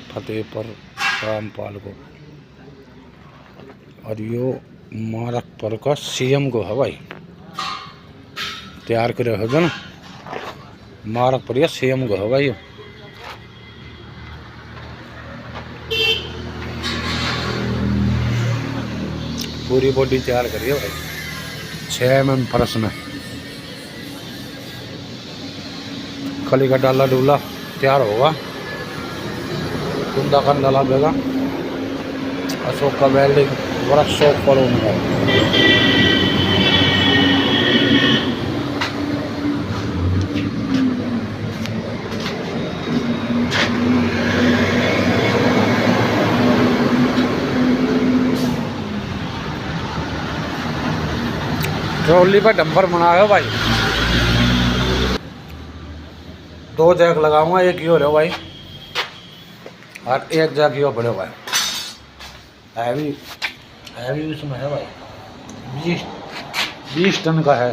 फतेहपुर रामपाल को। और यो मारकपुर का सीएम को है भाई, तैयार करे होगा ना। मारकपुर या सीएम को है भाई। पूरी बॉडी तैयार करिए भाई 6 mm फरस में। खली का डाला डूला तैयार होगा, कुंदा कंदा लगेगा। अशोक का वेल्डिंग वर्कशॉप पर होगा। ट्रॉली पर डंपर बनाया भाई। 2 जैक लगाऊंगा, एक ही हो रहा भाई और एक जैक ही हो पड़े भाई। हैवी हैवी उसमें है भाई, 20 टन का है।